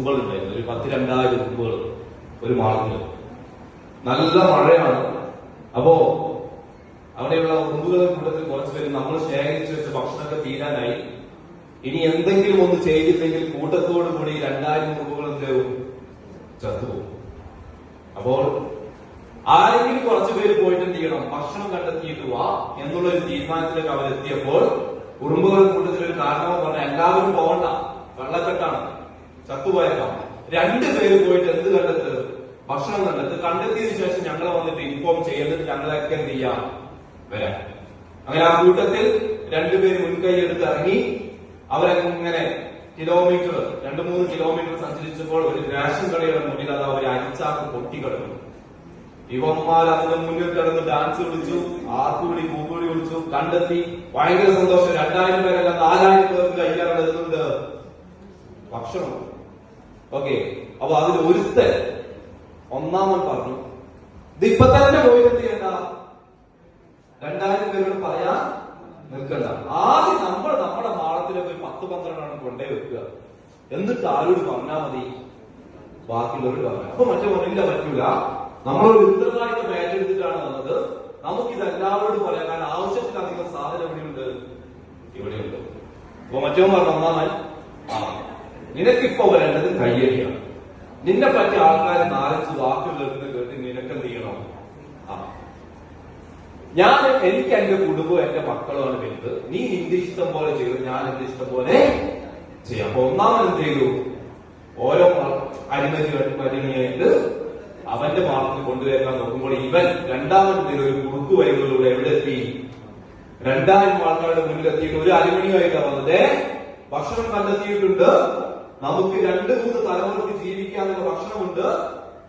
ഉറുമ്പുകൾ ഉണ്ടായിരുന്നു. ഒരു 10,000-2000 ഉറുമ്പുകൾ ഒരു മാളത്തില്. നല്ല മഴയാണ്. അപ്പോ അവിടെയുള്ള ഉറുമ്പുകളുടെ കൂട്ടത്തിൽ കുറച്ച് പേര് നമ്മൾ ശേഖരിച്ചു വെച്ച ഭക്ഷണമൊക്കെ തീരാനായി. ഇനി എന്തെങ്കിലും ഒന്ന് ചെയ്തില്ലെങ്കിൽ കൂട്ടത്തോടു കൂടി 2000 ഉറുമ്പുകൾ എന്താവും ചത്തുപോകും. അപ്പോൾ ആരെങ്കിലും കുറച്ചു പേര് പോയിട്ട് എന്ത് ചെയ്യണം, ഭക്ഷണം കണ്ടെത്തിയിട്ട് വാ എന്നുള്ളൊരു തീരുമാനത്തിലേക്ക് അവരെത്തിയപ്പോൾ ഉറുമ്പുകളുടെ കൂട്ടത്തിൽ ഒരു കാരണവും പറഞ്ഞ എല്ലാവരും പോകണ്ട, വെള്ളക്കെട്ടാണ്, ചത്തുപോയേക്കാം. 2 പേര് പോയിട്ട് എന്ത് കണ്ടെത്ത്, ഭക്ഷണം കണ്ടെത്തിയതിനു ശേഷം ഞങ്ങളെ വന്നിട്ട് ഇൻഫോം ചെയ്യുന്നത്, ഞങ്ങളൊക്കെ എന്ത് ചെയ്യാം വരാം. അങ്ങനെ ആ കൂട്ടത്തിൽ 2 പേര് മുൻകൈ എടുത്ത് ഇറങ്ങി. അവരങ്ങനെ കിലോമീറ്റർ 2-3 കിലോമീറ്റർ സഞ്ചരിച്ചപ്പോൾ ഒരു റേഷൻ കടയുടെ മുന്നിൽ അത് അവർ അരിച്ചാക്ക് പൊട്ടിക്കിടന്നു. ഇവന്മാർ അതിന് മുന്നിൽ കിടന്ന് ഡാൻസ് വിളിച്ചു, ആർക്കുവിളി കൂക്കുവിളി വിളിച്ചു, കണ്ടെത്തി. ഭയങ്കര സന്തോഷം. 2000 പേരല്ല 4000 പേർക്ക് കഴിക്കാറുണ്ട് ഭക്ഷണം. ഓക്കെ, അപ്പൊ അതിൽ ഒരുത്തൻ ഒന്നാമൻ പറഞ്ഞു, ഇതിപ്പൊ തന്നെ പോയിട്ട് എന്ത് ചെയ്യണ്ട, 2000 പേരോട് പറയാൻ നിൽക്കണ്ട, ആദ്യം നമ്മുടെ മാളത്തിലേക്ക് ഒരു 10-12 കൊണ്ടേ വെക്കുക, എന്നിട്ട് ആരോട് പറഞ്ഞാൽ മതി, ബാക്കിയുള്ളവർ പറഞ്ഞു. അപ്പൊ മറ്റേ പറഞ്ഞില്ല, പറ്റൂല, നമ്മളൊരു ഉത്തരവാദിത്തം ഏറ്റെടുത്തിട്ടാണ് വന്നത്, നമുക്കിത് എല്ലാവരോടും പറയാൻ, കാരണം ആവശ്യത്തിലധികം സാധനം ഇവിടെയുണ്ട്. അപ്പൊ മറ്റോ പറഞ്ഞു, ഒന്നാമൻ, നിനക്കിപ്പോ വരേണ്ടത് കയ്യടിയാണ്. നിന്നെ പറ്റിയ ആൾക്കാർ 4-5 വാക്കുകൾ കേട്ട് നിനക്ക് എന്ത് ചെയ്യണം, എനിക്ക് എന്റെ കുടുംബവും എന്റെ മക്കളുമാണ് വലുത്, നീ നിന്റെ ഇഷ്ടം പോലെ ചെയ്തു, ഞാൻ എന്റെ ഇഷ്ടം പോലെ ചെയ്യാം. അപ്പൊ ഒന്നാമൻ എന്ത് ചെയ്തു, ഓരോ അരിമതിയായിട്ട് അവന്റെ മാളത്തിൽ കൊണ്ടുവരാൻ നോക്കുമ്പോൾ ഇവൻ രണ്ടാമൻ ഒരു കുറുക്കു വരികളിലൂടെ എവിടെ എത്തി, 2000 ആൾക്കാരുടെ മുന്നിൽ എത്തിയിട്ട് ഒരു അരിമണിയായിട്ടാണ് വന്നത്. ഭക്ഷണം കണ്ടെത്തിയിട്ടുണ്ട്, നമുക്ക് 2-3 തലമുറക്ക് ജീവിക്കാനുള്ള ഭക്ഷണമുണ്ട്.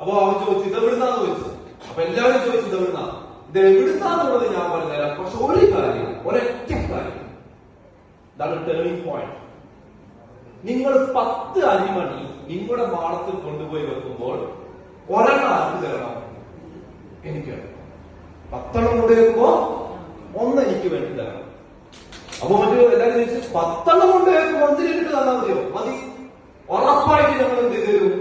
അപ്പൊ അവൻ ചോദിച്ചു, ഇതെവിടുന്നാന്ന് ചോദിച്ചു. അപ്പൊ എല്ലാവരും ചോദിച്ചു, ഇതെവിടുന്നാ, ഇത് എവിടുന്നാന്നുള്ളത് ഞാൻ പറഞ്ഞുതരാം. പക്ഷെ ഒരു കാര്യം, ഒരൊറ്റ കാര്യം, ഇതാണ് ടേണിംഗ് പോയിന്റ്. നിങ്ങൾ 10 അരിമണി നിങ്ങളുടെ മാളത്തിൽ കൊണ്ടുപോയി വെക്കുമ്പോൾ ഒരെണ്ണം ആർക്ക് തരണം, എനിക്ക് വേണം. 10 കൊണ്ട് വെക്കുമ്പോ 1 എനിക്ക് വേണ്ടി തരണം. അപ്പൊ മറ്റു എല്ലാവരും ചോദിച്ചു, 10 കൊണ്ട് വെക്കുമ്പോ 1 എനിക്ക് തന്നാൽ മതിയോ? മതി, ഉറപ്പായിട്ട് ഞങ്ങൾ എന്ത് തരും.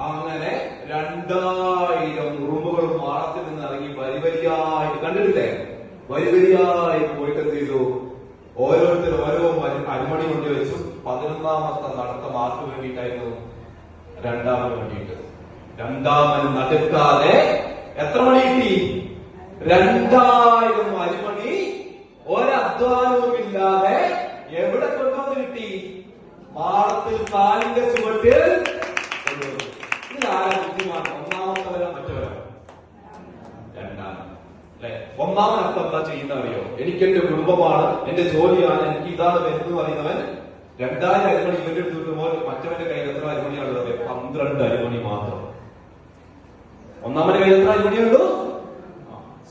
അങ്ങനെ 2000 ഉറുമ്പുകൾ മാളത്തിൽ നിന്ന് ഇറങ്ങി വരിവരിയായി, കണ്ടിട്ടില്ലേ, വരിവരിയായി പോയിട്ട് എന്ത് ചെയ്തു, ഓരോരുത്തർ ഓരോ അരിമണി കൊണ്ട് വെച്ചു. 11ാമത്തെ നടത്തം ആർക്ക് വേണ്ടിയിട്ടായിരുന്നു, 2ാമന് വേണ്ടിയിട്ട്. 2ാമന് നടക്കാതെ എത്ര മണി കിട്ടി, 2000 അരിമണി ഒരധ്വാനവും ഇല്ലാതെ എവിടെ കൊണ്ടുവന്ന് കിട്ടി, മാളത്തിൽ കാലിന്റെ ചുവട്ടിൽ കൊണ്ടുവന്നു. ഇതിലാരാ ബുദ്ധിമാണ്, ഒന്നാമത്തവരാ മറ്റവരാ? 2ാമൻ അല്ലെ. 1ാമൻ അർത്ഥം എന്താ ചെയ്യുന്ന അറിയോ, എനിക്ക് എന്റെ കുടുംബമാണ്, എന്റെ ജോലിയാണ്, എനിക്ക് ഇതാണ് വരുന്നത് പറയുന്നവൻ 2000 അരിമണി ഇവന്റെ അടുത്ത് കിട്ടുമ്പോൾ മറ്റവന്റെ കയ്യിൽ എത്ര അരിമണിയാണുള്ളത്, 12 അരിമണി മാത്രം. 1ാമന്റെ കയ്യിൽ എത്ര അരിമണിയുള്ളൂ,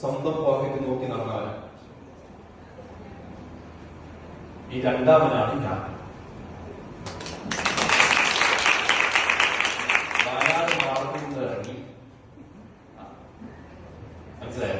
സ്വന്തം പോക്കറ്റ് നോക്കി നടന്നവന്. ഈ 2ാമനാണ് ഞാൻ. വയനാട് മാളത്തിൽ നിന്ന് ഇറങ്ങി, മനസ്സിലായോ,